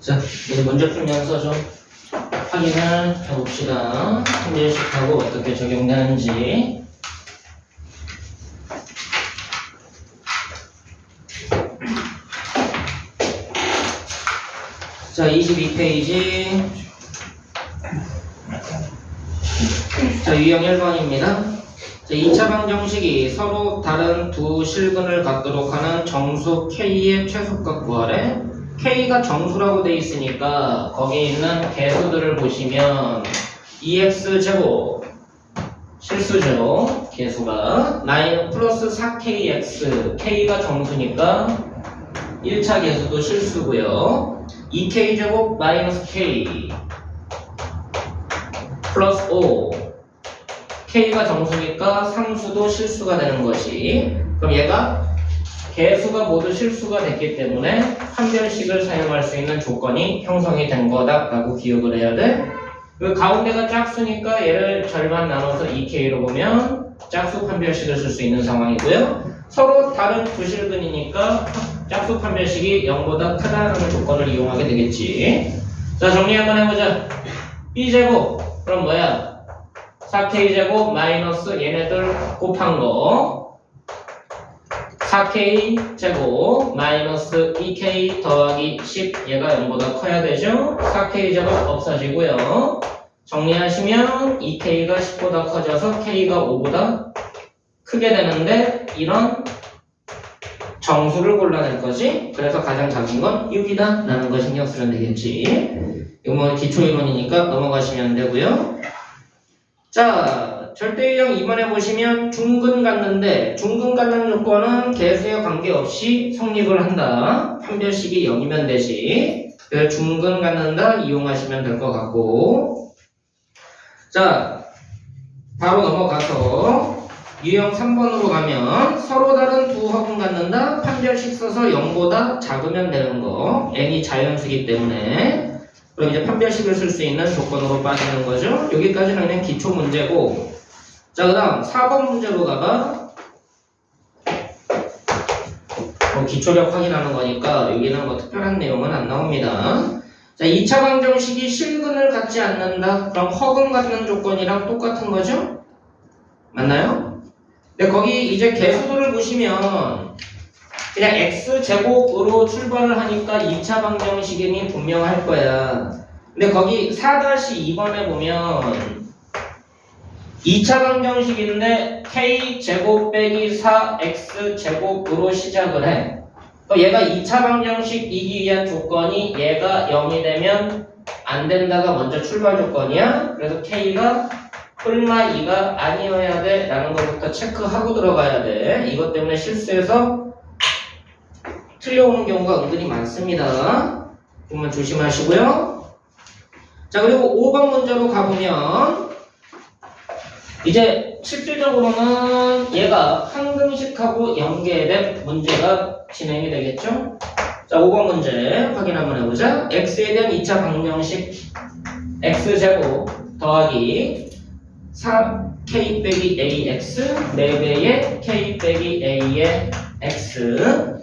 자, 이제 문제 풀면서 좀 확인을 해봅시다. 한일식하고 어떻게 적용되는지. 자, 22페이지. 자, 유형 1번입니다. 자, 2차 방정식이 서로 다른 두 실근을 갖도록 하는 정수 K의 최소값 구하래. K가 정수라고 돼 있으니까 거기에 있는 개수들을 보시면 2x제곱 실수죠. 개수가 플러스 4kx K가 정수니까 1차 개수도 실수고요. 2k제곱 마이너스 K 플러스 5 K가 정수니까 상수도 실수가 되는 것이. 그럼 얘가 개수가 모두 실수가 됐기 때문에 판별식을 사용할 수 있는 조건이 형성이 된 거다라고 기억을 해야 돼. 그 가운데가 짝수니까 얘를 절반 나눠서 2K로 보면 짝수 판별식을 쓸 수 있는 상황이고요. 서로 다른 부실근이니까 짝수 판별식이 0보다 크다라는 조건을 이용하게 되겠지. 자, 정리 한번 해보자. B제곱 그럼 뭐야? 4K제곱 마이너스 얘네들 곱한 거 4K제곱 마이너스 2K 더하기 10 얘가 0보다 커야 되죠? 4K제곱 없어지고요. 정리하시면 2K가 10보다 커져서 K가 5보다 크게 되는데 이런 정수를 골라낼 거지. 그래서 가장 작은 건 6이다 라는 거 신경 쓰면 되겠지. 이거 뭐 기초이론이니까 넘어가시면 되고요. 자, 절대 유형 2번에 보시면 중근 갖는데 중근 갖는 조건은 개수에 관계없이 성립을 한다. 판별식이 0이면 되지. 그래서 중근 갖는다 이용하시면 될 것 같고. 자, 바로 넘어가서 유형 3번으로 가면 서로 다른 두 허근 갖는다. 판별식 써서 0보다 작으면 되는 거. n이 자연수기 때문에. 그럼 이제 판별식을 쓸 수 있는 조건으로 빠지는 거죠. 여기까지는 그냥 기초 문제고. 자, 그 다음 4번 문제로 가봐. 기초력 확인하는 거니까 여기는 뭐 특별한 내용은 안 나옵니다. 자, 2차 방정식이 실근을 갖지 않는다. 그럼 허근 갖는 조건이랑 똑같은 거죠? 맞나요? 근데 거기 이제 개수들을 보시면 그냥 x제곱으로 출발을 하니까 2차 방정식이니 분명할 거야. 근데 거기 4-2번에 보면 2차 방정식인데 k제곱 빼기 4x제곱으로 시작을 해. 그럼 얘가 2차 방정식이기 위한 조건이 얘가 0이 되면 안 된다가 먼저 출발 조건이야. 그래서 k가 뿔마 2가 아니어야 돼 라는 것부터 체크하고 들어가야 돼. 이것 때문에 실수해서 틀려오는 경우가 은근히 많습니다. 정말 조심하시고요. 자, 그리고 5번 문제로 가보면 이제 실질적으로는 얘가 항등식하고 연계된 문제가 진행이 되겠죠? 자, 5번 문제 확인 한번 해보자. x에 대한 2차 방정식 x제곱 더하기 4k 빼기 ax 4배의 k 빼기 a의 x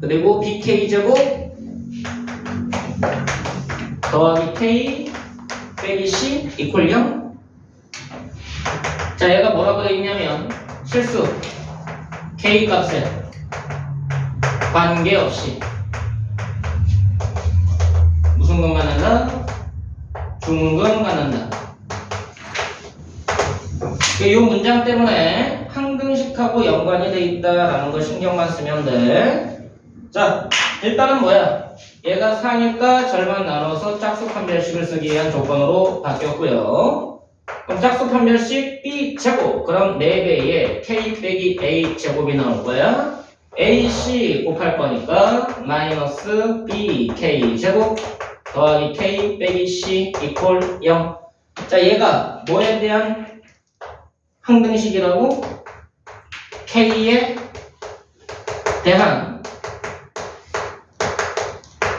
그리고 bk제곱 더하기 k 빼기 c 이퀄 0. 자, 얘가 뭐라고 되어 있냐면 실수 k 값에 관계없이 무슨 근 갖는다? 중근 갖는다. 이 문장 때문에 항등식하고 연관이 되어 있다라는 거 신경만 쓰면 돼. 자, 일단은 뭐야? 얘가 4니까 절반 나눠서 짝수 판별식을 쓰기 위한 조건으로 바뀌었고요. 그럼 짝수 판별식 b제곱 그럼 4배의 k 빼기 a 제곱이 나올 거야. ac 곱할 거니까 마이너스 bk 제곱 더하기 k 빼기 c 이퀄 0. 자, 얘가 뭐에 대한 항등식이라고? k에 대한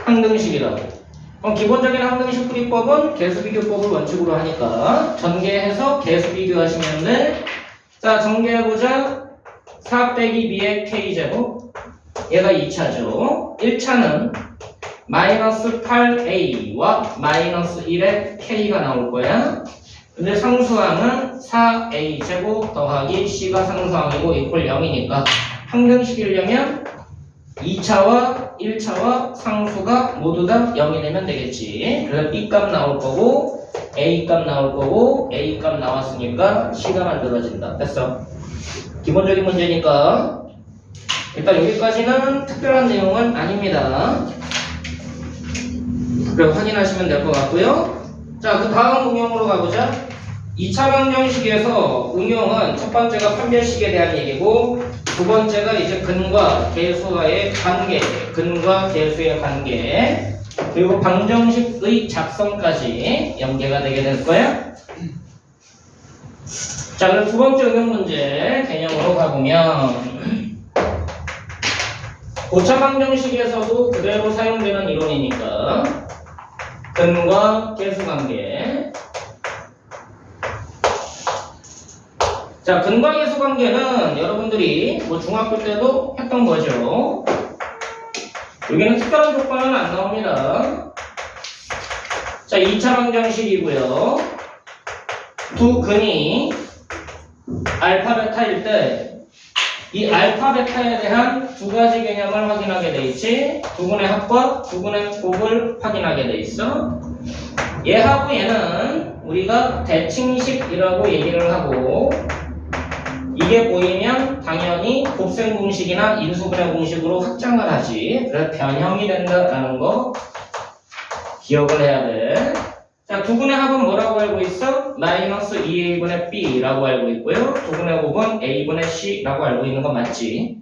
항등식이라고. 그럼 기본적인 항등식 풀이법은 개수비교법을 원칙으로 하니까 전개해서 개수비교하시면 돼. 자, 전개해보자. 4 빼기 b의 k제곱 얘가 2차죠. 1차는 마이너스 8a와 마이너스 1의 k가 나올 거야. 근데 상수항은 4a 제곱 더하기 c가 상수항이고 이퀄 0이니까 평등식이려면 2차와 1차와 상수가 모두 다 0이 되면 되겠지. 그래서 b 값 나올 거고 a 값 나올 거고 a 값 나왔으니까 c가 만들어진다. 됐어. 기본적인 문제니까 일단 여기까지는 특별한 내용은 아닙니다. 그래 확인하시면 될 것 같고요. 자, 그 다음 응용으로 가보자. 2차 방정식에서 응용은 첫 번째가 판별식에 대한 얘기고 두 번째가 이제 근과 계수와의 관계, 근과 계수의 관계, 그리고 방정식의 작성까지 연계가 되게 될 거야. 자, 그럼 두 번째 응용 문제 개념으로 가보면 고차 방정식에서도 그대로 사용되는 이론이니까 근과 계수 관계. 자, 근과 계수 관계는 여러분들이 뭐 중학교 때도 했던 거죠. 여기는 특별한 조건은 안 나옵니다. 자, 2차 방정식이고요. 두 근이 알파 베타일 때 이 알파 베타에 대한 두 가지 개념을 확인하게 돼 있지. 두 근의 합과 두 근의 곱을 확인하게 돼 있어. 얘하고 얘는 우리가 대칭식이라고 얘기를 하고 이게 보이면 당연히 곱셈 공식이나 인수분해 공식으로 확장을 하지. 그래서 변형이 된다라는 거 기억을 해야 돼. 자, 두 근의 합은 뭐라고 알고 있어? 마이너스 2a분의 b라고 알고 있고요. 두 근의 곱은 a분의 c라고 알고 있는 거 맞지?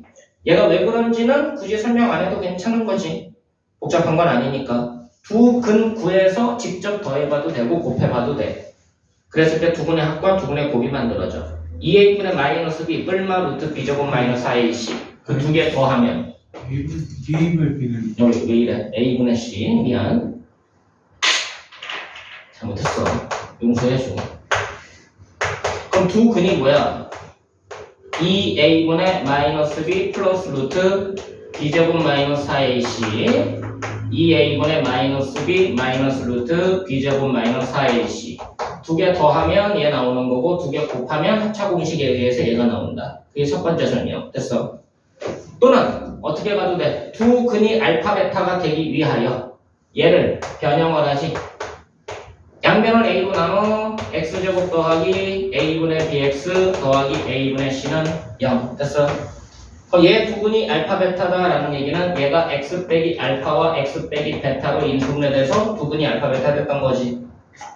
얘가 왜 그런지는 굳이 설명 안 해도 괜찮은 거지. 복잡한 건 아니니까. 두 근 구해서 직접 더해봐도 되고 곱해봐도 돼. 그랬을 때 두 근의 합과 두 근의 곱이 만들어져. 2a분의 마이너스 b 뿔마 루트 b제곱 마이너스 4ac 그 두 개 더하면 A분의 B는 여기 왜 이래? a분의 c 미안. 잘못했어. 용서해줘. 그럼 두 근이 뭐야? 2a분의 마이너스 b 플러스 루트 b제곱 마이너스 4ac 2a분의 마이너스 b 마이너스 루트 b제곱 마이너스 4ac 두 개 더하면 얘 나오는 거고 두 개 곱하면 합차 공식에 의해서 얘가 나온다. 그게 첫 번째 설명. 됐어. 또는 어떻게 봐도 돼. 두 근이 알파 베타가 되기 위하여 얘를 변형을 하지. 양변을 a로 나눠 x제곱 더하기 a분의 bx 더하기 a분의 c는 0. 됐어. 그럼 얘 두 근이 알파 베타다라는 얘기는 얘가 x 빼기 알파와 x 빼기 베타로 인수분해돼서 두 근이 알파 베타 됐던 거지.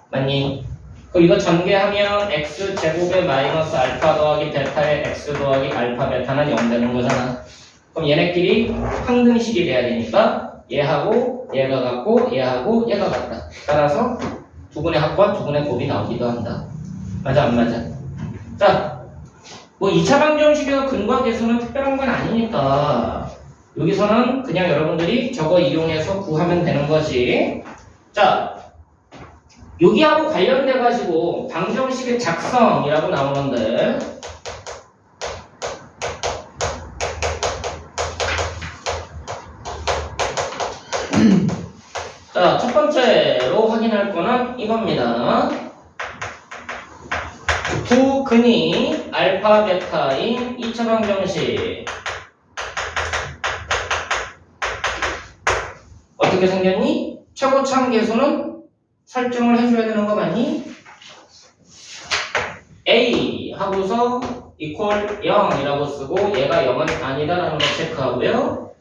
맞니? 그럼 이거 전개하면 x제곱의 마이너스 알파 더하기 베타의 x 더하기 알파 베타는 0 되는 거잖아. 그럼 얘네끼리 항등식이 돼야 되니까 얘하고 얘가 같고 얘하고 얘가 같다. 따라서 두 분의 합과 두 분의 곱이 나오기도 한다. 맞아 안 맞아? 자, 뭐 2차 방정식에서 근과 계수는 특별한 건 아니니까 여기서는 그냥 여러분들이 저거 이용해서 구하면 되는 거지. 자, 여기하고 관련돼 가지고 방정식의 작성이라고 나오는데 자, 첫 번째로 확인할 거는 이겁니다. 두 근이 알파 베타인 2차 방정식 어떻게 생겼니? 최고참 계수는 설정을 해줘야 되는 거 맞니? A 하고서 equal 0이라고 쓰고 얘가 0은 아니다라는 거 체크하고요.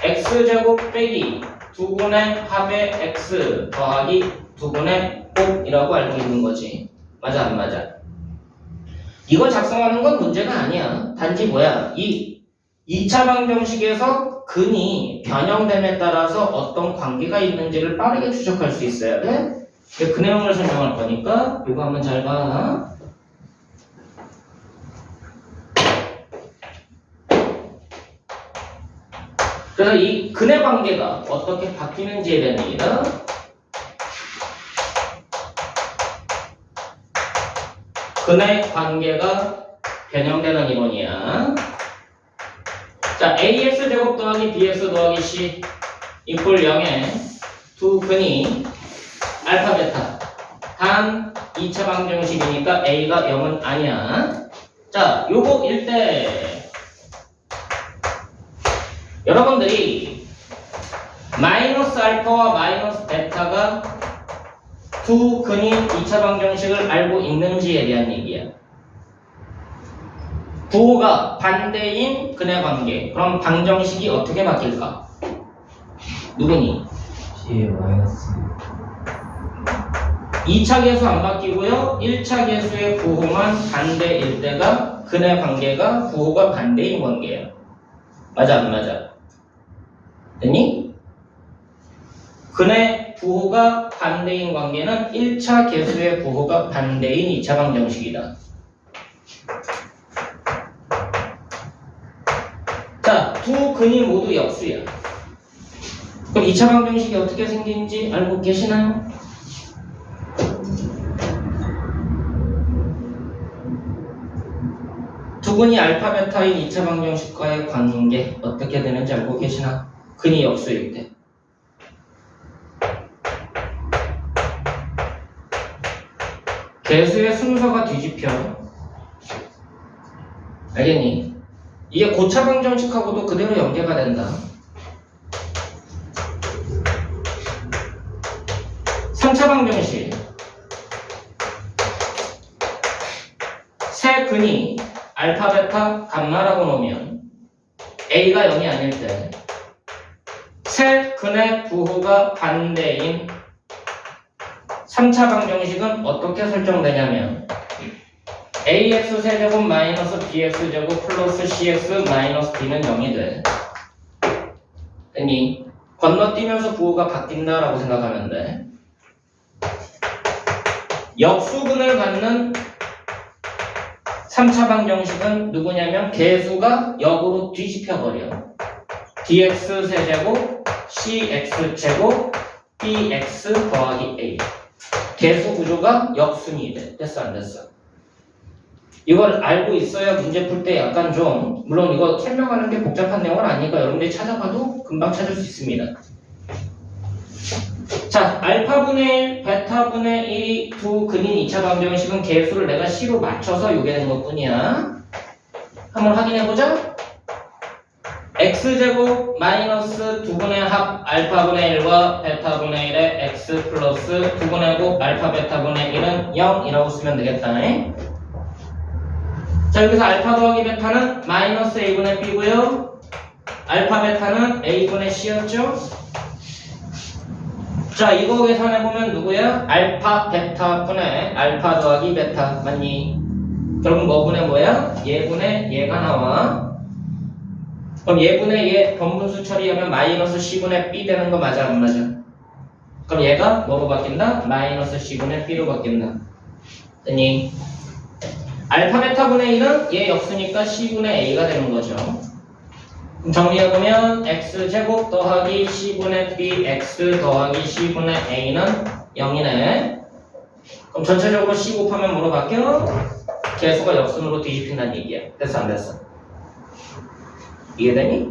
x제곱 빼기 두 분의 합의 x 더하기 두 분의 곱이라고 알고 있는 거지. 맞아 안 맞아? 이거 작성하는 건 문제가 아니야. 단지 뭐야? 이 2차 방정식에서 근이 변형됨에 따라서 어떤 관계가 있는지를 빠르게 추적할 수 있어야 돼. 그 내용을 설명할 거니까 이거 한번 잘 봐. 그래서 이 근의 관계가 어떻게 바뀌는지에 대한 얘기다. 근의 관계가 변형되는 이론이야. 자, AX제곱 더하기 BX 더하기 C 이퀄 0에 두 근이 알파 베타 단 2차 방정식이니까 A가 0은 아니야. 자, 요거 일 때 여러분들이 마이너스 알파와 마이너스 베타가 두 근인 2차 방정식을 알고 있는지에 대한 얘기야. 부호가 반대인 근의 관계. 그럼 방정식이 어떻게 바뀔까? 누구니? C의 마이너스 2차 계수 안 바뀌고요. 1차 계수의 부호만 반대일 때가 근의 관계가 부호가 반대인 관계야. 맞아 안 맞아? 됐니? 근의 부호가 반대인 관계는 1차 계수의 부호가 반대인 2차 방정식이다. 자, 두 근이 모두 역수야. 그럼 2차 방정식이 어떻게 생긴지 알고 계시나요? 두 근이 알파 베타인 2차 방정식과의 관계 어떻게 되는지 알고 계시나? 근이 역수일 때. 계수의 순서가 뒤집혀. 알겠니? 이게 고차 방정식하고도 그대로 연계가 된다. 3차 방정식. 세 근이 알파, 베타, 감마라고 놓으면 A가 0이 아닐 때 세 근의 부호가 반대인 3차 방정식은 어떻게 설정되냐면 ax 세제곱 마이너스 bx 제곱 플러스 cx 마이너스 b는 0이 돼. 됐니? 건너뛰면서 부호가 바뀐다라고 생각하면 돼. 역수근을 갖는 3차 방정식은 누구냐면 계수가 역으로 뒤집혀버려. dx 세제곱 cx 제곱 bx 더하기 a. 계수 구조가 역순이 돼. 됐어 안 됐어? 이걸 알고 있어야 문제 풀 때 약간 좀, 물론 이거 설명하는 게 복잡한 내용은 아니니까 여러분들이 찾아봐도 금방 찾을 수 있습니다. 자, 알파분의 1, 베타분의 1이 두 근인 2차 방정식은 계수를 내가 C로 맞춰서 요게 된 것 뿐이야. 한번 확인해보자. x제곱 마이너스 두분의 합 알파분의 1과 베타분의 1의 x 플러스 두분의 곱 알파 베타분의 1은 0이라고 쓰면 되겠다. 자, 여기서 알파 더하기 베타는 마이너스 a분의 b고요. 알파 베타는 a분의 c였죠. 자, 이거 계산해보면 누구야? 알파 베타분의 알파 더하기 베타 맞니? 결국 뭐분의 뭐야? 얘분의 얘가 나와. 그럼 얘분의 얘 번분수 처리하면 마이너스 c분의 b 되는 거 맞아 안 맞아? 그럼 얘가 뭐로 바뀐다? 마이너스 c분의 b로 바뀐다. 됐니? 알파 베타분의 1은 얘 역수니까 c분의 a가 되는 거죠. 그럼 정리해보면 x제곱 더하기 c분의 b x 더하기 c분의 a는 0이네. 그럼 전체적으로 c 곱하면 뭐로 바뀌어? 계수가 역순으로 뒤집힌다는 얘기야. 됐어 안 됐어? 이해되니?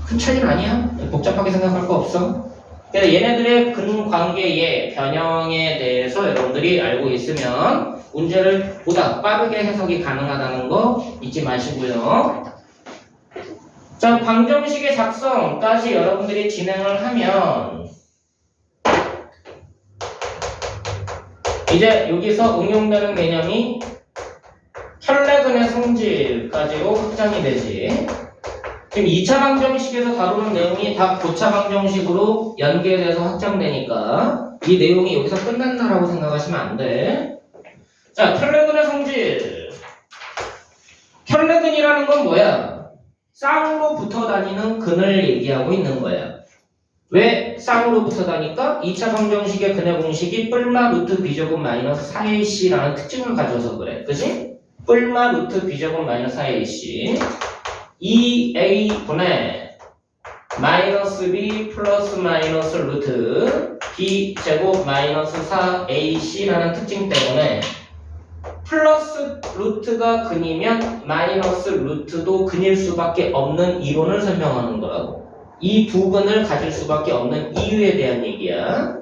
큰 차이는 아니야. 복잡하게 생각할 거 없어. 그래서 얘네들의 근관계의 변형에 대해서 여러분들이 알고 있으면 문제를 보다 빠르게 해석이 가능하다는 거 잊지 마시고요. 자, 방정식의 작성까지 여러분들이 진행을 하면 이제 여기서 응용되는 개념이 혈내근의 성질까지로 확장이 되지. 지금 2차 방정식에서 다루는 내용이 다 고차 방정식으로 연계돼서 확장되니까 이 내용이 여기서 끝난다라고 생각하시면 안 돼. 자, 혈내근의 성질. 혈내근이라는 건 뭐야? 쌍으로 붙어 다니는 근을 얘기하고 있는 거야. 왜 쌍으로 붙어 다니까? 2차 방정식의 근의 공식이 뿔마 루트 b제곱 마이너스 4ac라는 특징을 가져서 그래. 그치? 뿔마 루트 b제곱 마이너스 4ac 2a분의 마이너스 b 플러스 마이너스 루트 b제곱 마이너스 4ac라는 특징 때문에 플러스 루트가 근이면 마이너스 루트도 근일 수밖에 없는 이론을 설명하는 거라고. 이 두 근을 가질 수밖에 없는 이유에 대한 얘기야.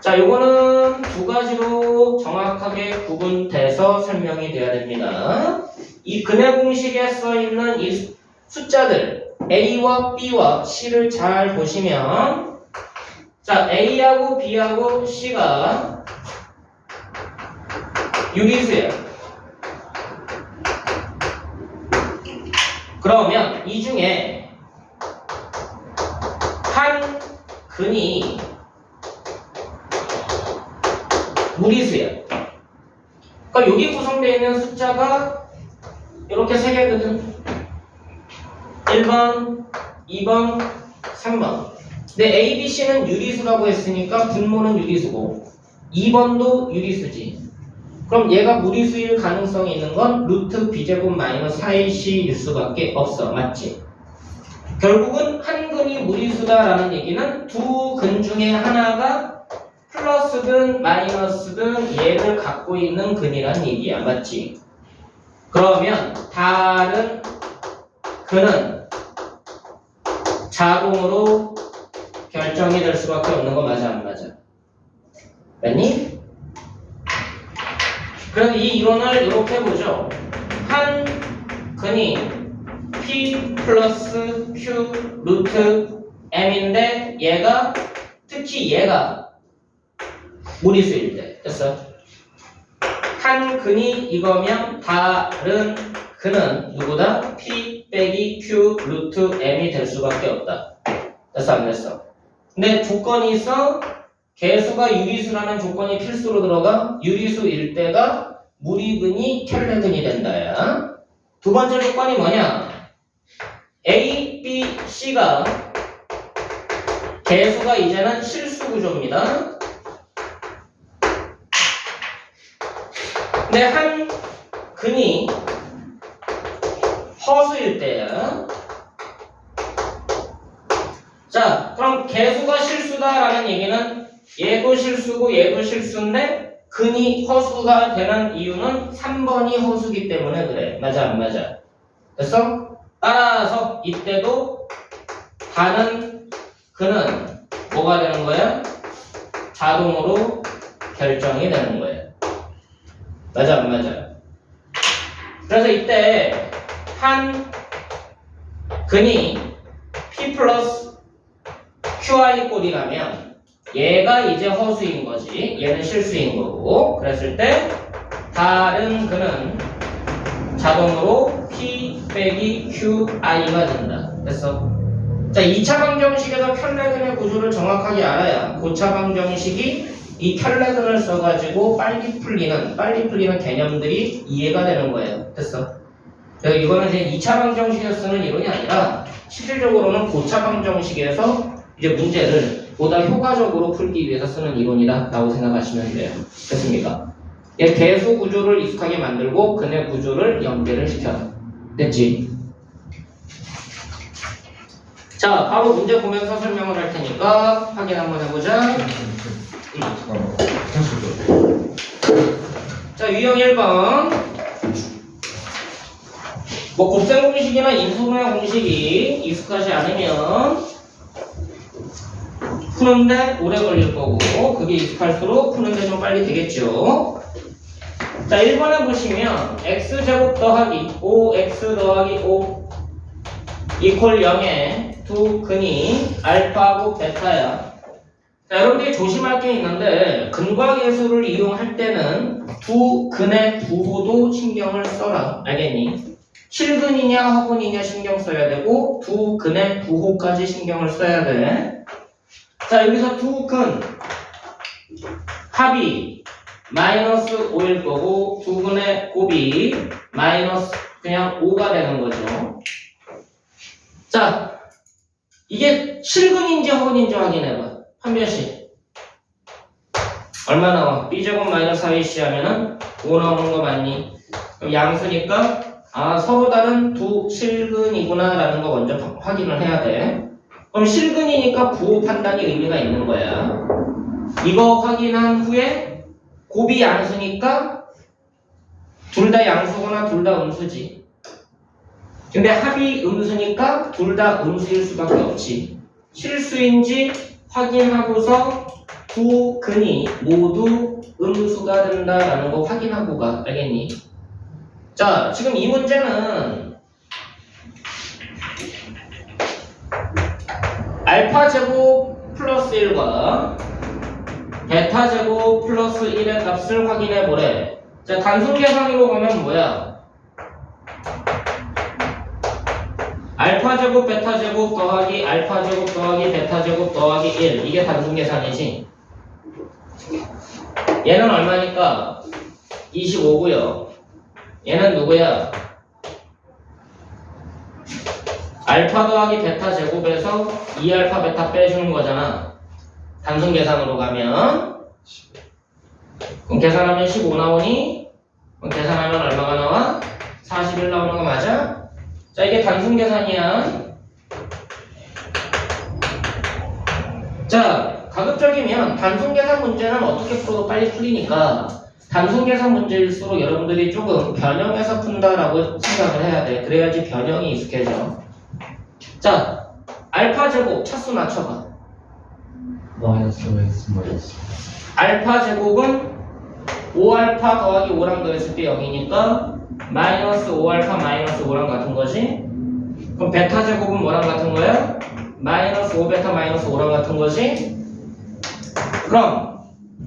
자, 요거는 두 가지로 정확하게 구분돼서 설명이 돼야 됩니다. 이 근의 공식에 써 있는 이 숫자들 A와 B와 C를 잘 보시면, 자, A하고 B하고 C가 유리수예요. 그러면 이 중에 한 근이 무리수예요. 그러니까 여기 구성되어 있는 숫자가 이렇게 세 개거든. 1번, 2번, 3번. 근데 A, B, C는 유리수라고 했으니까 분모는 유리수고 2번도 유리수지. 그럼 얘가 무리수일 가능성이 있는 건 루트 B제곱 마이너스 4AC일 수밖에 없어. 맞지? 결국은 한 근이 무리수다라는 얘기는 두 근 중에 하나가 플러스든 마이너스든 얘를 갖고 있는 근이란 얘기야. 맞지? 그러면 다른 근은 자동으로 결정이 될 수밖에 없는 거 맞아 안 맞아? 맞니? 그래서 이 이론을 이렇게 보죠. 한 근이 P 플러스 Q 루트 M인데 얘가 특히 얘가 무리수일 때 됐어? 한 근이 이거면 다른 근은 누구다? P 빼기 Q 루트 M이 될 수밖에 없다. 됐어 안 됐어? 근데 조건이 있어. 개수가 유리수라는 조건이 필수로 들어가. 유리수일 때가 무리근이 켈레근이 된다야. 두 번째 조건이 뭐냐? A, B, C가 개수가 이제는 실수 구조입니다. 근데 한 근이 허수일 때야. 자, 그럼 개수가 실수다라는 얘기는 얘도 실수고 얘도 실수인데 근이 허수가 되는 이유는 3번이 허수기 때문에 그래. 맞아 안 맞아? 됐어? 따라서 이때도 다른 근은 뭐가 되는 거야? 자동으로 결정이 되는 거야. 맞아 안 맞아? 그래서 이때 한 근이 P 플러스 QI 꼴이라면 얘가 이제 허수인 거지. 얘는 실수인 거고. 그랬을 때 다른 근은 자동으로 P 빼기 QI가 된다. 됐어? 자, 2차 방정식에서 켈레근의 구조를 정확하게 알아야 고차 방정식이 이 켈레근을 써가지고 빨리 풀리는 개념들이 이해가 되는 거예요. 됐어? 그래서 이거는 이제 2차 방정식에서 쓰는 이론이 아니라 실질적으로는 고차 방정식에서 이제 문제를 보다 효과적으로 풀기 위해서 쓰는 이론이다 라고 생각하시면 돼요. 됐습니까? 얘 개수 구조를 익숙하게 만들고 근의 구조를 연계를 시켜. 됐지? 자, 바로 문제 보면서 설명을 할 테니까 확인 한번 해보자. 잠깐만. 자, 유형 1번. 뭐 곱셈 공식이나 인수분해 공식이 익숙하지 않으면 푸는데 오래 걸릴 거고, 그게 익숙할수록 푸는데 좀 빨리 되겠죠. 자, 1번에 보시면 x제곱 더하기 5x 더하기 5 이퀄 0에 두 근이 알파하고 베타야. 자, 여러분들이 조심할 게 있는데 근과 계수를 이용할 때는 두 근의 부호도 신경을 써라. 알겠니? 실근이냐 허근이냐 신경 써야 되고 두 근의 부호까지 신경을 써야 돼. 자, 여기서 두 근 합이 마이너스 5일 거고 두 근의 곱이 마이너스 그냥 5가 되는 거죠. 자, 이게 실근인지 허근인지 확인해봐. 한 변씩 얼마 나와? b제곱 마이너스 4ac 하면은 5 나오는 거 맞니? 그럼 양수니까 서로 다른 두 실근이구나 라는 거 먼저 확인을 해야 돼. 그럼 실근이니까 부호 판단이 의미가 있는 거야. 이거 확인한 후에 곱이 양수니까 둘 다 양수거나 둘 다 음수지. 근데 합이 음수니까 둘 다 음수일 수밖에 없지. 실수인지 확인하고서 두 근이 모두 음수가 된다라는 거 확인하고 가. 알겠니? 자, 지금 이 문제는 알파 제곱 플러스 1과 베타 제곱 플러스 1의 값을 확인해 보래. 자, 단순 계산으로 가면 뭐야? 알파 제곱 베타 제곱 더하기 알파 제곱 더하기 베타 제곱 더하기 1. 이게 단순 계산이지. 얘는 얼마니까? 25고요. 얘는 누구야? 알파 더하기 베타 제곱에서 2알파 베타 빼주는 거잖아. 단순 계산으로 가면 그럼 계산하면 15 나오니? 그럼 계산하면 얼마가 나와? 41 나오는 거 맞아? 자, 이게 단순 계산이야. 자, 가급적이면 단순 계산 문제는 어떻게 풀어도 빨리 풀리니까 단순 계산 문제일수록 여러분들이 조금 변형해서 푼다라고 생각을 해야 돼. 그래야지 변형이 익숙해져. 자, 알파 제곱 차수 맞춰봐. 마이너스 마이너스. 알파 제곱은 5알파 더하기 5랑 더했을 때 0이니까 마이너스 5알파 마이너스 5랑 같은 거지. 그럼 베타 제곱은 뭐랑 같은 거야? 마이너스 5베타 마이너스 5랑 같은 거지. 그럼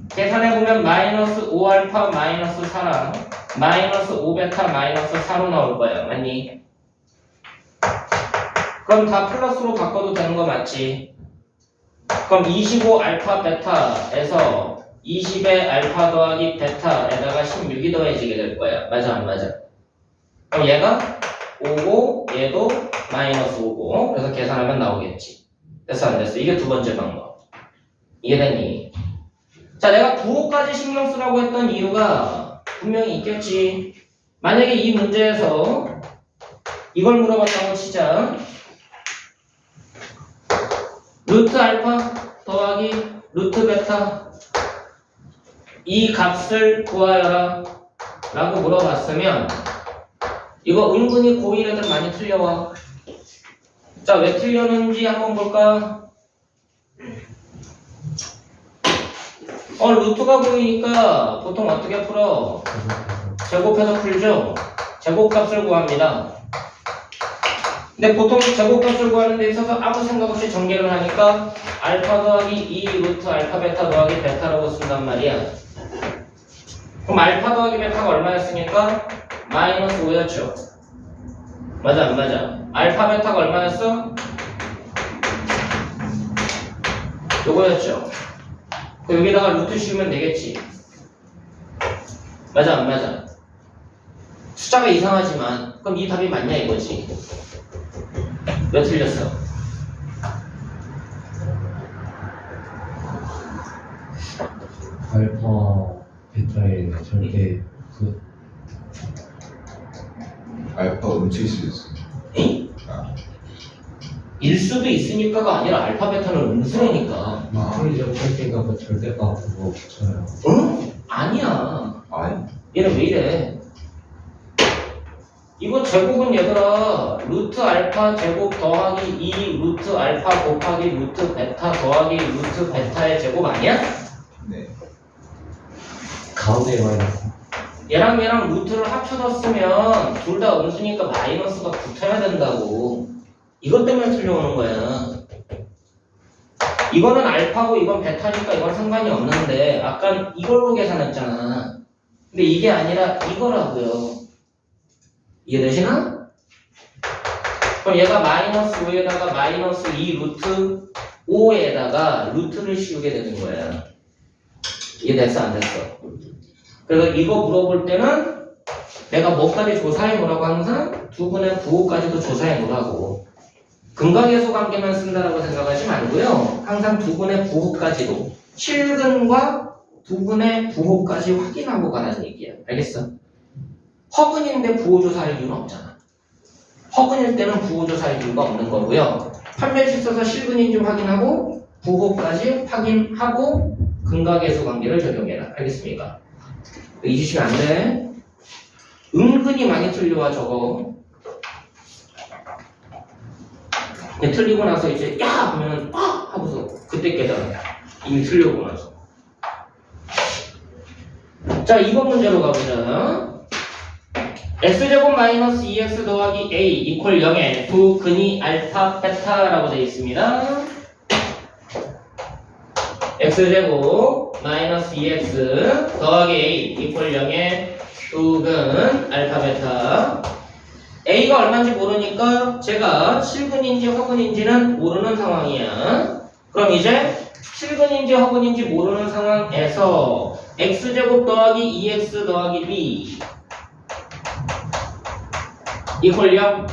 계산해보면 마이너스 5알파 마이너스 4랑 마이너스 5베타 마이너스 4로 나올 거야. 맞니? 그럼 다 플러스로 바꿔도 되는 거 맞지? 그럼 25 알파 베타에서 20의 알파 더하기 베타에다가 16이 더해지게 될 거야. 맞아 안 맞아? 그럼 얘가 5고 얘도 마이너스 5고 그래서 계산하면 나오겠지. 됐어 안 됐어? 이게 두 번째 방법. 이해되니? 자, 내가 부호까지 신경 쓰라고 했던 이유가 분명히 있겠지. 만약에 이 문제에서 이걸 물어봤다고 치자. 루트 알파 더하기 루트 베타 이 값을 구하여라 라고 물어봤으면 이거 은근히 고1 애들 많이 틀려와. 자, 왜 틀렸는지 한번 볼까? 루트가 보이니까 보통 어떻게 풀어? 제곱해서 풀죠? 제곱값을 구합니다. 근데 보통 제곱값을 구하는 데 있어서 아무 생각 없이 전개를 하니까 알파 더하기 2 루트 알파 베타 더하기 베타라고 쓴단 말이야. 그럼 알파 더하기 베타가 얼마였으니까? 마이너스 5였죠. 맞아 안 맞아? 알파 베타가 얼마였어? 요거였죠. 그럼 여기다가 루트 씌우면 되겠지. 맞아 안 맞아? 숫자가 이상하지만 그럼 이 답이 맞냐 이거지. 왜 틀렸어? 알파 베타의 절대 그 알파 음칠 수 있어. 에? 일 수도 있으니까가 아니라 알파 베타는 음수라니까. 이틀이적 절대가 그 절대가 그거 붙여요. 응? 아니야. 아니. 얘는 왜 이래? 이거 제곱은 얘들아 루트 알파 제곱 더하기 2 루트 알파 곱하기 루트 베타 더하기 루트 베타의 제곱 아니야? 네. 가운데 마이너스. 얘랑 루트를 합쳐서 쓰면 둘 다 음수니까 마이너스가 붙어야 된다고. 이것 때문에 틀려오는 거야. 이거는 알파고 이건 베타니까 이건 상관이 없는데 아까 이걸로 계산했잖아. 근데 이게 아니라 이거라고요. 이해되시나? 그럼 얘가 마이너스 5에다가 마이너스 2 루트 5에다가 루트를 씌우게 되는 거야. 이해됐어 안 됐어? 그래서 이거 물어볼 때는 내가 뭐까지 조사해 놓으라고 항상 두 분의 부호까지도 조사해 놓으라고. 근각계수 관계만 쓴다라고 생각하지 말고요. 항상 두 분의 부호까지도 실근과 두 분의 부호까지 확인하고 가라는 얘기야. 알겠어? 허근인데 부호조사할 이유는 없잖아. 허근일 때는 부호조사할 이유가 없는 거고요. 판별식 써서 실근인지 확인하고 부호까지 확인하고 근각계수 관계를 적용해라. 알겠습니까? 잊으시면 안 돼. 은근히 많이 틀려와 저거. 근데 틀리고 나서 이제 야 하면은 아 하고서 그때 깨달아. 이미 틀려고 나서. 자 2번 문제로 가보자. x제곱 마이너스 2x 더하기 a 이퀄 0에 두 근이 알파 베타라고 되어 있습니다. x제곱 마이너스 2x 더하기 a 이퀄 0에 두 근 알파 베타. a가 얼마인지 모르니까 제가 실근인지 허근인지는 모르는 상황이야. 그럼 이제 실근인지 허근인지 모르는 상황에서 x제곱 더하기 2x 더하기 b 이퀄 0.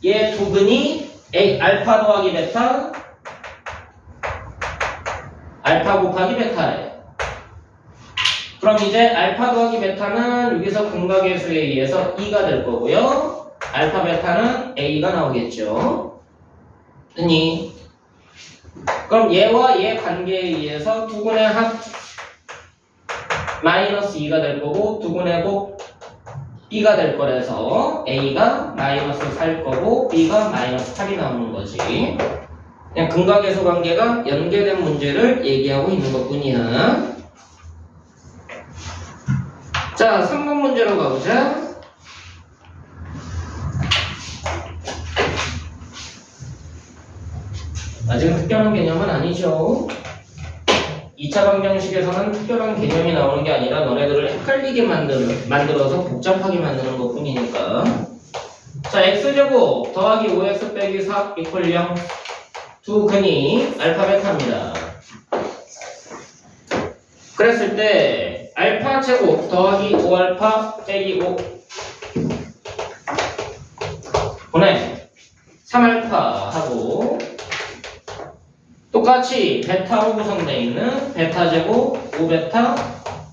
얘 두 근이 A, 알파 더하기 베타, 알파 곱하기 베타래. 그럼 이제 알파 더하기 베타는 여기서 근각계수에 의해서 2가 될 거고요. 알파 베타는 A가 나오겠죠. 됐니? 그럼 얘와 얘 관계에 의해서 두 근의 합 마이너스 2가 될 거고 두 근의 곱 B가 될 거라서 A가 마이너스 4일 거고 B가 마이너스 8이 나오는 거지. 그냥 근각계수 관계가 연계된 문제를 얘기하고 있는 것 뿐이야. 자, 3번 문제로 가보자. 아직은 특별한 개념은 아니죠. 2차 방정식에서는 특별한 개념이 나오는 게 아니라 너네들을 헷갈리게 만들어서 복잡하게 만드는 것 뿐이니까. 자, x제곱 더하기 5x 빼기 4 이퀄 0. 두 근이 알파 베타입니다. 그랬을 때 알파 제곱 더하기 5알파 빼기 5 분의 3알파 하고 똑같이 베타로 구성되어 있는 베타 제곱 5베타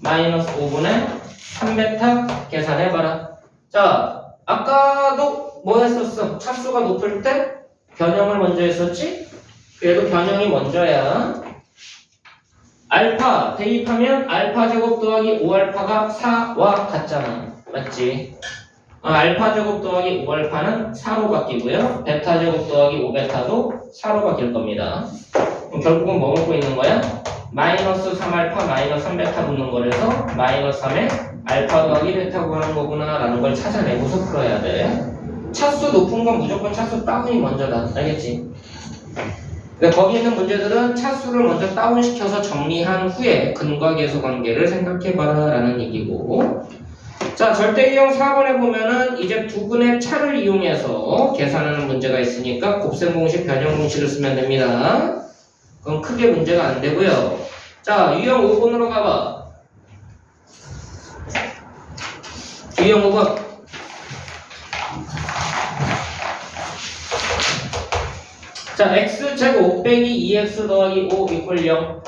마이너스 5분의 3베타 계산해봐라. 자, 아까도 뭐 했었어? 차수가 높을 때 변형을 먼저 했었지? 그래도 변형이 먼저야. 알파 대입하면 알파 제곱 더하기 5알파가 4와 같잖아. 맞지? 알파 제곱 더하기 5알파는 4로 바뀌고요. 베타 제곱 더하기 5베타도 4로 바뀔 겁니다. 그럼 결국은 뭐 먹고 있는 거야? 마이너스 3알파 마이너스 3베타 붙는 거라서 마이너스 3에 알파 더하기 베타 구하는 거구나 라는 걸 찾아내고서 풀어야 돼. 차수 높은 건 무조건 차수 다운이 먼저다. 알겠지? 근데 거기 있는 문제들은 차수를 먼저 다운시켜서 정리한 후에 근과계수 관계를 생각해봐라 라는 얘기고. 자, 절대유형 4번에 보면은 이제 두 근의 차를 이용해서 계산하는 문제가 있으니까 곱셈 공식, 변형 공식을 쓰면 됩니다. 그럼 크게 문제가 안 되고요. 자, 유형 5번으로 가봐. 유형 5번. 자, x제곱 빼기 2x 더하기 5 이퀄 0.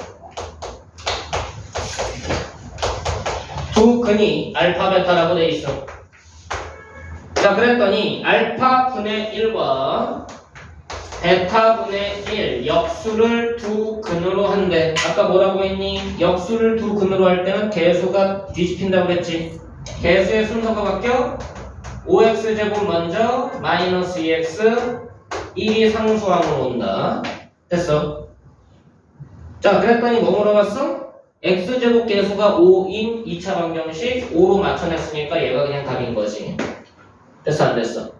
두 근이 알파 베타라고 돼 있어. 자, 그랬더니 알파 분의 1과 베타 분의 1 역수를 두 근으로 한대. 아까 뭐라고 했니? 역수를 두 근으로 할 때는 개수가 뒤집힌다고 그랬지. 개수의 순서가 바뀌어 5x제곱 먼저 마이너스 2x 1이 상수항으로 온다. 됐어. 자, 그랬더니 뭐 물어봤어? x제곱 개수가 5인 2차 방정식 5로 맞춰냈으니까 얘가 그냥 답인 거지. 됐어 안 됐어?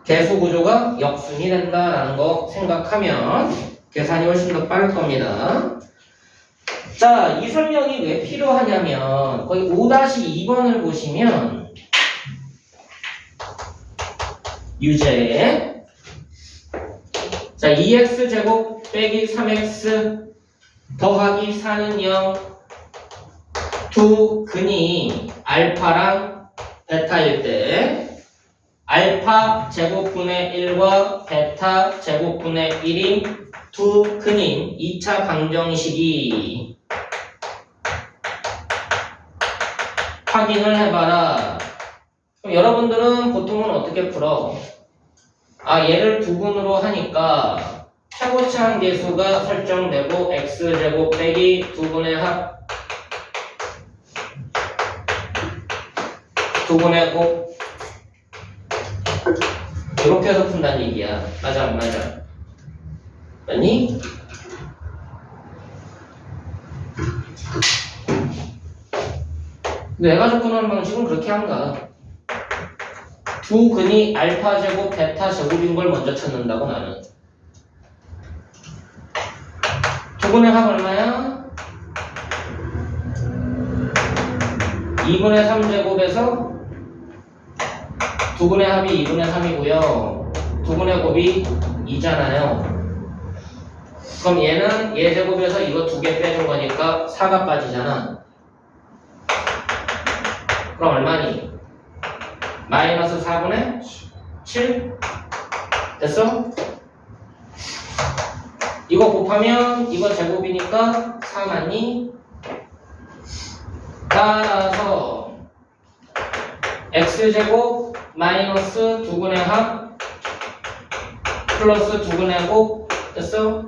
개수 구조가 역순이 된다라는 거 생각하면 계산이 훨씬 더 빠를 겁니다. 자, 이 설명이 왜 필요하냐면 거기 5-2번을 보시면 유제 자, 2x제곱 빼기 3x 더하기 4는 0 두 근이 알파랑 베타일 때 알파 제곱분의 1과 베타 제곱분의 1인 두 근인 2차 방정식이 확인을 해봐라. 그럼 여러분들은 보통은 어떻게 풀어? 얘를 두 근으로 하니까 최고차항 계수가 설정되고 x제곱 빼기 두 근의 합 두분의 곱 이렇게 해서 푼다는 얘기야. 맞아 안 맞아? 맞니? 내가 접근하는 방식은 그렇게 한다. 두 근이 알파 제곱, 베타 제곱인 걸 먼저 찾는다고 나는. 두 근의 합 얼마야? 2분의 3제곱에서 두 근의 합이 2분의 3이고요. 두 근의 곱이 2잖아요. 그럼 얘는 얘 제곱에서 이거 두 개 빼준 거니까 4가 빠지잖아. 그럼 얼마니? 마이너스 4분의 7? 됐어? 이거 곱하면 이거 제곱이니까 4 맞니? 따라서 x제곱 마이너스 두근의 합 플러스 두근의 곱 됐어?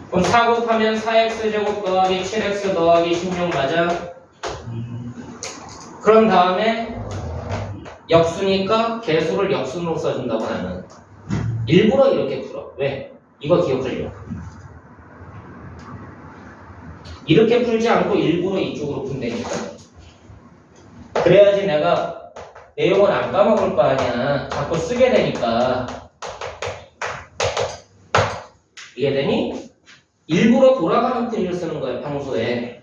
그럼 4 곱하면 4x제곱 더하기 7x 더하기 16 맞아? 그런 다음에 역수니까 개수를 역순으로 써준다고 하는. 일부러 이렇게 풀어. 왜? 이거 기억하려고. 이렇게 풀지 않고 일부러 이쪽으로 푼다니까. 그래야지 내가 내용을 안 까먹을 거 아니야. 자꾸 쓰게 되니까. 이해되니? 일부러 돌아가는 풀이를 쓰는 거야, 평소에.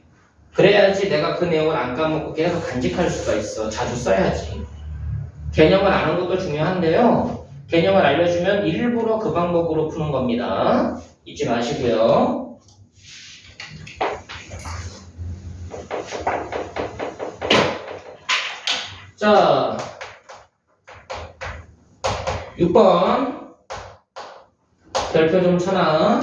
그래야지 내가 그 내용을 안 까먹고 계속 간직할 수가 있어. 자주 써야지. 개념을 아는 것도 중요한데요. 개념을 알려주면 일부러 그 방법으로 푸는 겁니다. 잊지 마시고요. 자, 6번 별표 좀 쳐놔.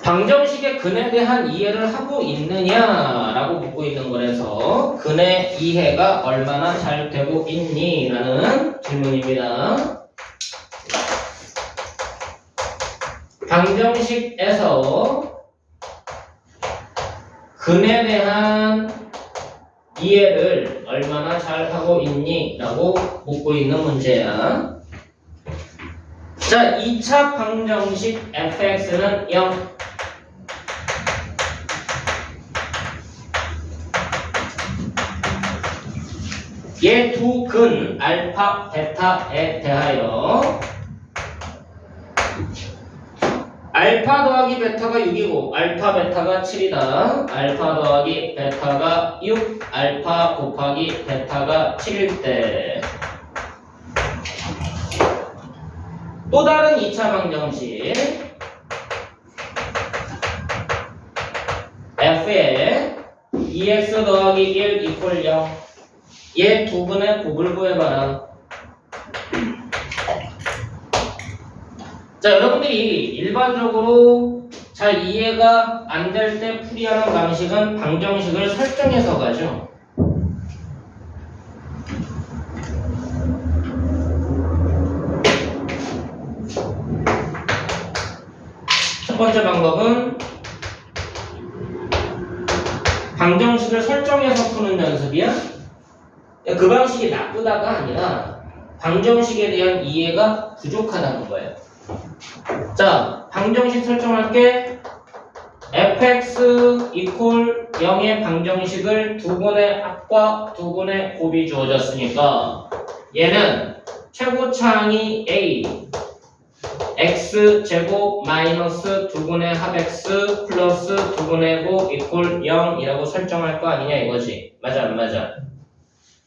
방정식의 근에 대한 이해를 하고 있느냐라고 묻고 있는 거라서 근의 이해가 얼마나 잘 되고 있니? 라는 질문입니다. 방정식에서 근에 대한 이해를 얼마나 잘 하고 있니? 라고 묻고 있는 문제야. 자, 2차 방정식 fx는 0. 얘 두 근 알파, 베타에 대하여 알파 더하기 베타가 6이고 알파, 베타가 7이다. 알파 더하기 베타가 6, 알파 곱하기 베타가 7일 때 또 다른 2차 방정식 f에 2x 더하기 1 이퀄 0 얘 두 분의 곱을 구해봐라. 자, 여러분들이 일반적으로 잘 이해가 안 될 때 풀이하는 방식은 방정식을 설정해서 가죠. 첫 번째 방법은 방정식을 설정해서 푸는 연습이야. 그 방식이 나쁘다가 아니라 방정식에 대한 이해가 부족하다는 거예요. 자, 방정식 설정할게. fx 이퀄 0의 방정식을 두 분의 합과 두 분의 곱이 주어졌으니까 얘는 최고차항이 a x제곱 마이너스 두 분의 합 x 플러스 두 분의 곱 이퀄 0이라고 설정할 거 아니냐 이거지. 맞아 안 맞아?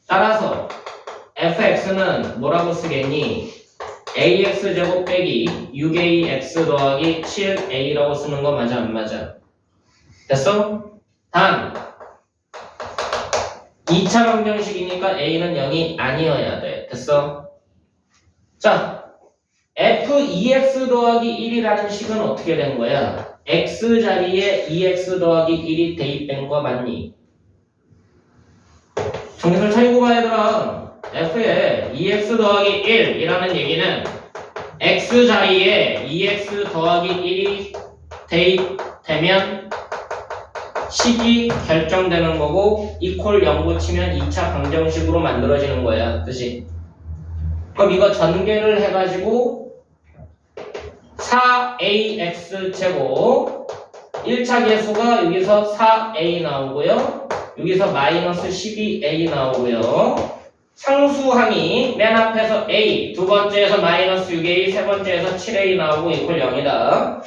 따라서 fx는 뭐라고 쓰겠니? ax제곱 빼기 6ax 더하기 7a라고 쓰는 거 맞아 안 맞아? 됐어? 단 2차 방정식이니까 a는 0이 아니어야 돼. 됐어? 자, f2x 더하기 1이라는 식은 어떻게 된 거야? x 자리에 2x 더하기 1이 대입된 거 맞니? 정신을 차리고 봐야 되더라. f에 2x 더하기 1이라는 얘기는 x 자리에 2x 더하기 1이 대입되면 식이 결정되는 거고 이퀄 0 붙이면 2차 방정식으로 만들어지는 거야. 그치? 그럼 이거 전개를 해가지고 4ax 제곱 1차 계수가 여기서 4a 나오고요. 여기서 마이너스 12a 나오고요. 상수항이 맨 앞에서 a, 두 번째에서 마이너스 6a, 세 번째에서 7a 나오고 이퀄 0이다.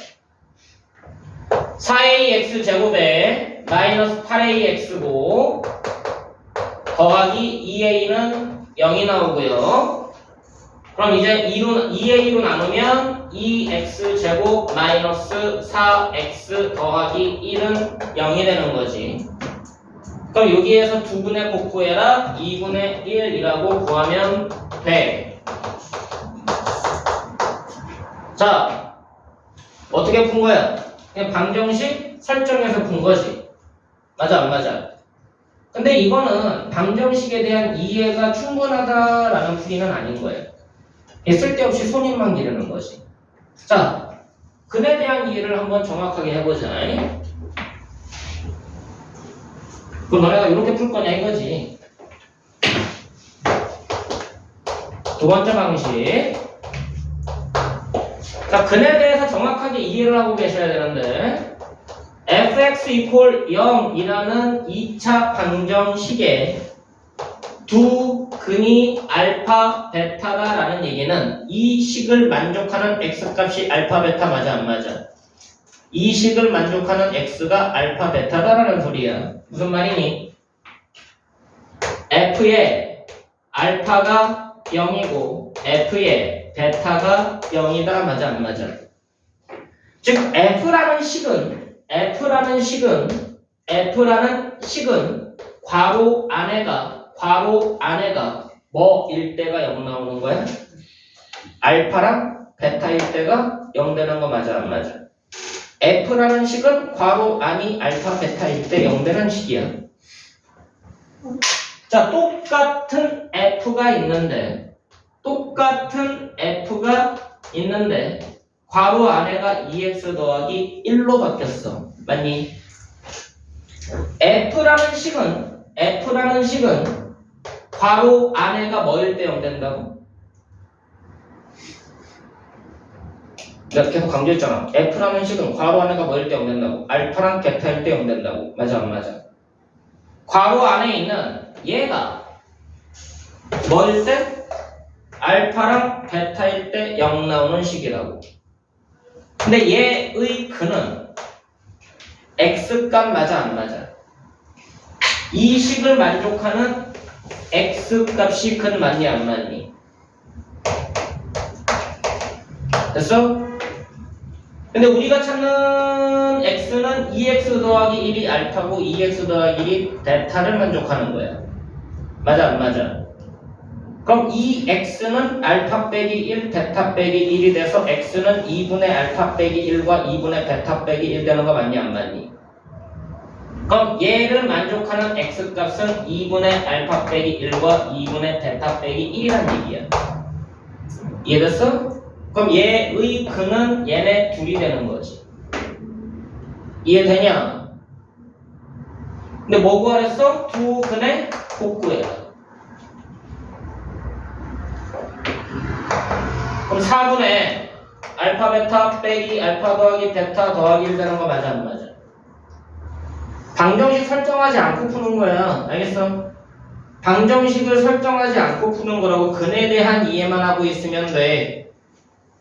4ax 제곱에 마이너스 8ax고 더하기 2a는 0이 나오고요. 그럼 이제 2a로 나누면 2x 제곱 마이너스 4x 더하기 1은 0이 되는 거지. 그럼 여기에서 2분의 곱구해라 2분의 1이라고 구하면 돼. 자, 어떻게 푼 거야? 그냥 방정식 설정해서 푼 거지. 맞아 안 맞아? 근데 이거는 방정식에 대한 이해가 충분하다라는 풀이는 아닌 거예요. 쓸데없이 손님만 기르는 거지. 자, 근에 대한 이해를 한번 정확하게 해보자. 그럼 너네가 이렇게 풀 거냐 이거지. 두 번째 방식. 자, 근에 대해서 정확하게 이해를 하고 계셔야 되는데 fx equal 0이라는 2차 방정식에 두 근이 알파, 베타다라는 얘기는 이 식을 만족하는 x값이 알파, 베타 맞아 안 맞아? 이 식을 만족하는 x가 알파, 베타다라는 소리야. 무슨 말이니? f의 알파가 0이고 f의 베타가 0이다 맞아 안 맞아? 즉 f라는 식은 괄호 안에가 뭐일 때가 0 나오는 거야? 알파랑 베타일 때가 0 되는 거 맞아 안 맞아? f라는 식은 괄호 안이 알파 베타일 때 0 되는 식이야. 자, 똑같은 f가 있는데 괄호 안에가 2x 더하기 1로 바뀌었어. 맞니? F라는 식은 괄호 안에가 뭐일 때 0 된다고? 내가 계속 강조했잖아. F라는 식은 괄호 안에가 뭐일 때 0 된다고? 알파랑 베타일 때 0 된다고. 맞아 안 맞아? 괄호 안에 있는 얘가 뭐일 때? 알파랑 베타일 때 0 나오는 식이라고. 근데 얘의 근은 x값 맞아 안 맞아? 이 식을 만족하는 x값이 근 맞니 안 맞니? 됐어? 근데 우리가 찾는 x는 2x 더하기 1이 알파고 2x 더하기 1이 베타를 만족하는 거야. 맞아 안 맞아? 그럼 이 x는 알파 빼기 1, 베타 빼기 1이 돼서 x는 2분의 알파 빼기 1과 2분의 베타 빼기 1 되는 거 맞니 안 맞니? 그럼 얘를 만족하는 x값은 2분의 알파 빼기 1과 2분의 베타 빼기 1이란 얘기야. 이해됐어? 그럼 얘의 근은 얘네 둘이 되는 거지. 이해되냐? 근데 뭐 구하랬어? 두 근의 곱구해라. 그럼 4분의 알파 베타 빼기 알파 더하기 베타 더하기 1 되는 거 맞아 안 맞아? 방정식 설정하지 않고 푸는 거야. 알겠어? 방정식을 설정하지 않고 푸는 거라고 근에 대한 이해만 하고 있으면 돼.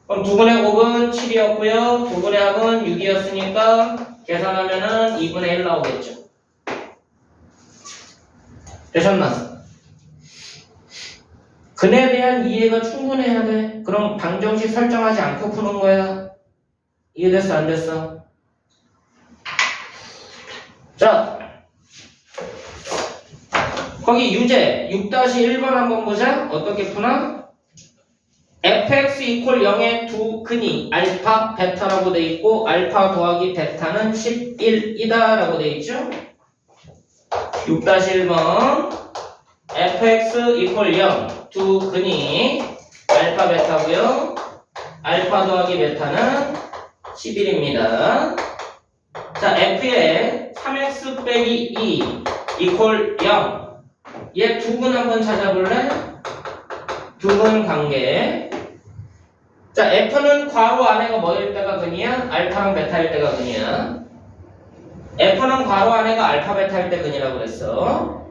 그럼 2분의 곱은 7이었고요. 2분의 합은 6이었으니까 계산하면은 2분의 1 나오겠죠. 되셨나? 근에 대한 이해가 충분해야 돼. 그럼 방정식 설정하지 않고 푸는 거야. 이해됐어 안 됐어? 자, 거기 유제 6-1번 한번 보자. 어떻게 푸나? fx equal 0의 두 근이 알파, 베타라고 돼 있고 알파 더하기 베타는 11이다 라고 돼 있죠. 6-1번 fx equal 0 두 근이 알파, 베타고요. 알파 더하기 베타는 11입니다. 자, f의 3x 빼기 2 이퀄 0. 얘 두근 한번 찾아볼래? 두근 관계. 자, f는 괄호 안에가 뭐일 때가 근이야? 알파랑 베타일 때가 근이야. f는 괄호 안에가 알파 베타일 때 근이라고 그랬어.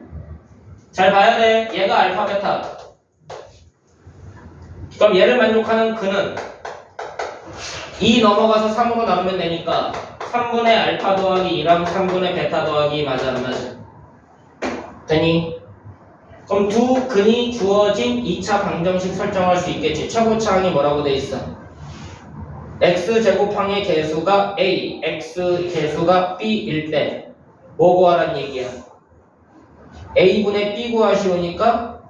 잘 봐야 돼. 얘가 알파 베타. 그럼 얘를 만족하는 근은 2 넘어가서 3으로 나누면 되니까 3분의 알파 더하기 2랑 3분의 베타 더하기 2 맞아 안 맞아? 되니? 그럼 두 근이 주어진 2차 방정식 설정할 수 있겠지. 최고차항이 뭐라고 돼 있어? x제곱항의 개수가 a, x 개수가 b일 때 뭐 구하란 얘기야? a분의 b 구하시오니까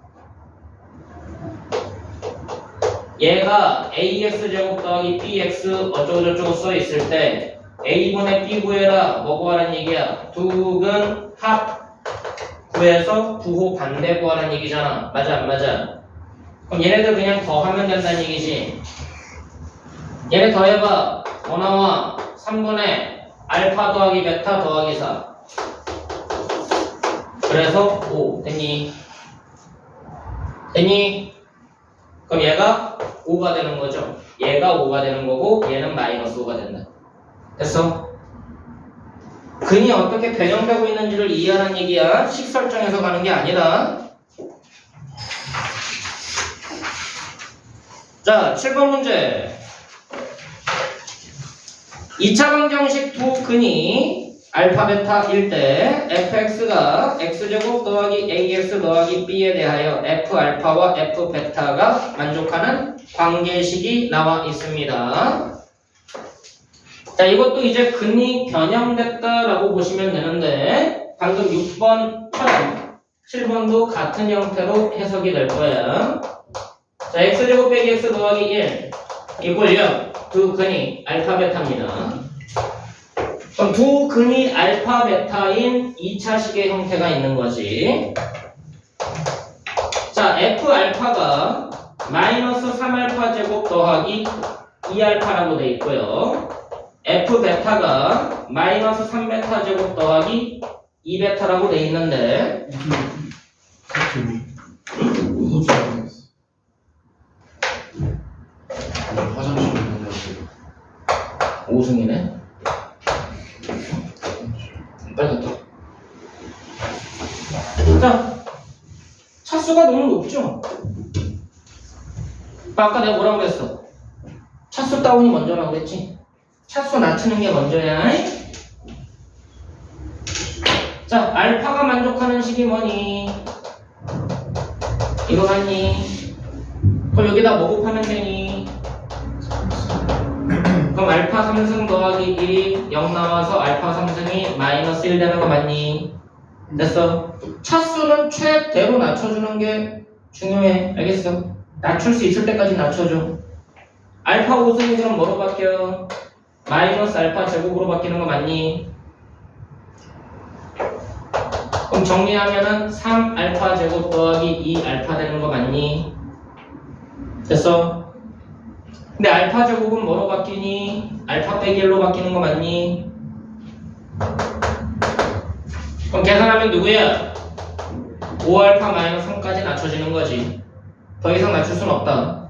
얘가 ax제곱 더하기 bx 어쩌고저쩌고 써있을 때 a분의 b 구해라 뭐 구하란 얘기야? 두근 합 구해서 부호 반대 구하란 얘기잖아. 맞아 안 맞아? 그럼 얘네들 그냥 더하면 된다는 얘기지. 얘네 더해봐. 뭐 나와? 3분의 알파 더하기 베타 더하기 4. 그래서 5 됐니? 됐니? 그럼 얘가 5가 되는 거죠. 얘가 5가 되는 거고 얘는 마이너스 5가 된다. 됐어? 근이 어떻게 변형되고 있는지를 이해하는 얘기야. 식 설정해서 가는 게 아니라. 자, 7번 문제. 2차 방정식 두 근이 알파 베타일 때 fx가 x제곱 더하기 ax 더하기 b에 대하여 f 알파와 f 베타가 만족하는 관계식이 나와 있습니다. 자, 이것도 이제 근이 변형됐다라고 보시면 되는데 방금 6번처럼 7번도 같은 형태로 해석이 될 거야. 자, x제곱 빼기 x 더하기 1 이꼴 0. 두 근이 알파 베타입니다. 그럼 두 근이 알파 베타인 2차식의 형태가 있는 거지. 자, f 알파가 마이너스 3알파 제곱 더하기 2알파라고 돼 있고요. f 베타가 마이너스 3베타 제곱 더하기 2베타라고 돼 있는데 화장실 다녀오세요. 5승이네. 빨리 갔다. 자, 차수가 너무 높죠? 아까 내가 뭐라고 그랬어? 차수 다운이 먼저라고 그랬지? 차수 낮추는 게 먼저야. 자, 알파가 만족하는 식이 뭐니? 이거 맞니? 그럼 여기다 뭐 곱하면 되니? 그럼 알파 3승 더하기 1이 0 나와서 알파 3승이 마이너스 1 되는 거 맞니? 됐어? 차수는 최대로 낮춰주는 게 중요해. 알겠어? 낮출 수 있을 때까지 낮춰줘. 알파 5승이 그럼 뭐로 바뀌어? 마이너스 알파 제곱으로 바뀌는 거 맞니? 그럼 정리하면은 3알파 제곱 더하기 2알파 되는 거 맞니? 됐어? 근데 알파 제곱은 뭐로 바뀌니? 알파 빼기 1로 바뀌는 거 맞니? 그럼 계산하면 누구야? 5알파 마이너스 3까지 낮춰지는 거지. 더 이상 낮출 순 없다.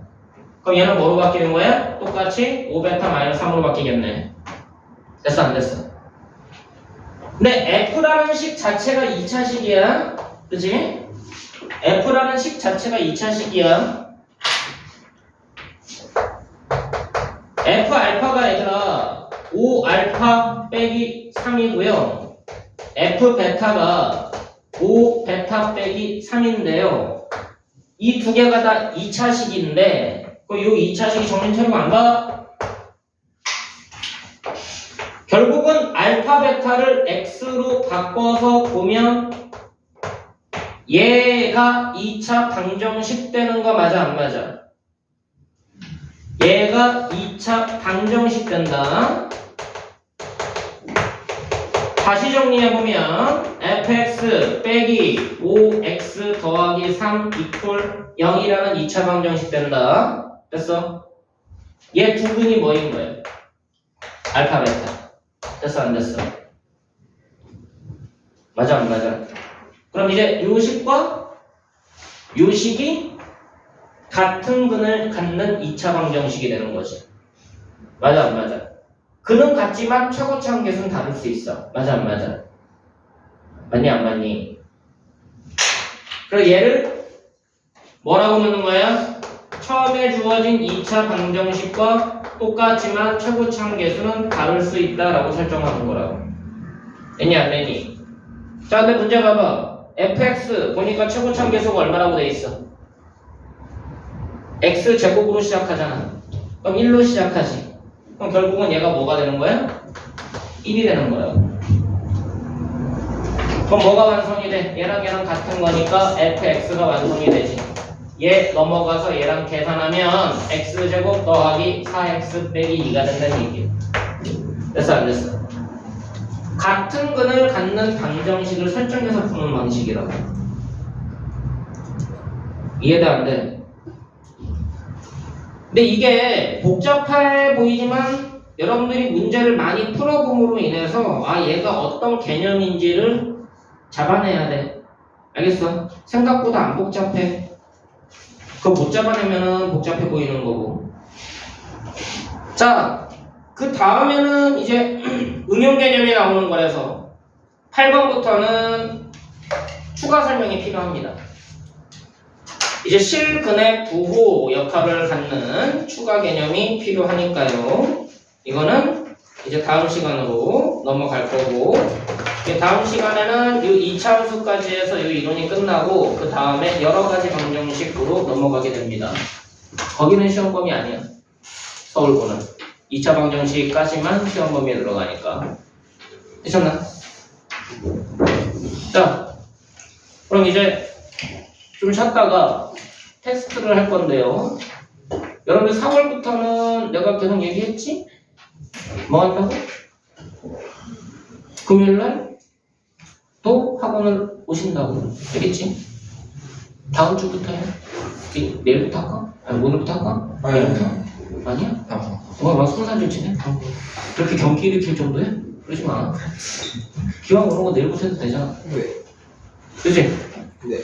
그럼 얘는 뭐로 바뀌는 거야? 똑같이 5베타 마이너스 3으로 바뀌겠네. 됐어 안 됐어? 근데 F라는 식 자체가 2차식이야. 그치? F라는 식 자체가 2차식이야. F 알파가 얘들아 5알파 빼기 3이고요. F 베타가 5베타 빼기 3인데요. 이 두 개가 다 2차식인데 이 2차식이 정신차리고 안 봐? 결국은 알파 베타를 x로 바꿔서 보면 얘가 2차 방정식 되는 거 맞아 안 맞아? 얘가 2차 방정식 된다. 다시 정리해보면 fx 빼기 5x 더하기 3 이퀄 0이라는 2차 방정식 된다. 됐어? 얘 두 근이 뭐인 거예요? 알파 베타. 됐어 안 됐어? 맞아 안 맞아? 그럼 이제 요 식과 요 식이 같은 근을 갖는 2차 방정식이 되는 거지. 맞아 안 맞아? 근은 같지만 최고차원 계수는 다를 수 있어. 맞아 안 맞아? 맞니 안 맞니? 그리고 얘를 뭐라고 넣는 거야? 처음에 주어진 2차 방정식과 똑같지만 최고차원 계수는 다를 수 있다라고 설정하는 거라고. 됐니 안 됐니? 자 근데 문제 봐봐. fx 보니까 최고차원 계수가 얼마라고 돼 있어? x 제곱으로 시작하잖아. 그럼 1로 시작하지. 그럼 결국은 얘가 뭐가 되는 거야? 1이 되는 거야. 그럼 뭐가 완성이 돼? 얘랑 같은 거니까 fx가 완성이 되지. 얘 넘어가서 얘랑 계산하면 x제곱 더하기 4x 빼기 2가 된다는 얘기야. 됐어 안 됐어? 같은 근을 갖는 방정식을 설정해서 푸는 방식이라고. 이해돼 안 돼? 근데 이게 복잡해 보이지만 여러분들이 문제를 많이 풀어봄으로 인해서 아 얘가 어떤 개념인지를 잡아내야 돼. 알겠어? 생각보다 안 복잡해. 그거 못 잡아내면 복잡해 보이는 거고. 자, 그 다음에는 이제 응용 개념이 나오는 거라서 8번부터는 추가 설명이 필요합니다. 이제 실근의 부호 역할을 갖는 추가 개념이 필요하니까요. 이거는 이제 다음 시간으로 넘어갈 거고, 이제 다음 시간에는 이 2차 함수까지 해서 이 이론이 끝나고 그 다음에 여러 가지 방정식으로 넘어가게 됩니다. 거기는 시험 범위 아니야. 서울고는 2차 방정식까지만 시험 범위에 들어가니까. 되셨나? 자, 그럼 이제 좀 쉬었다가 테스트를 할 건데요. 여러분들 4월부터는 내가 계속 얘기했지? 뭐 한다고? 금요일날 또 학원을 오신다고. 알겠지? 다음 주부터 해. 내일부터 할까? 아니 오늘부터 할까? 아니요. 아니야? 다음. 막 20살 좋지네? 그렇게 경기 일으킬 정도야? 그러지 마. 기왕 그런 거 내일부터 해도 되잖아. 네. 그치? 네.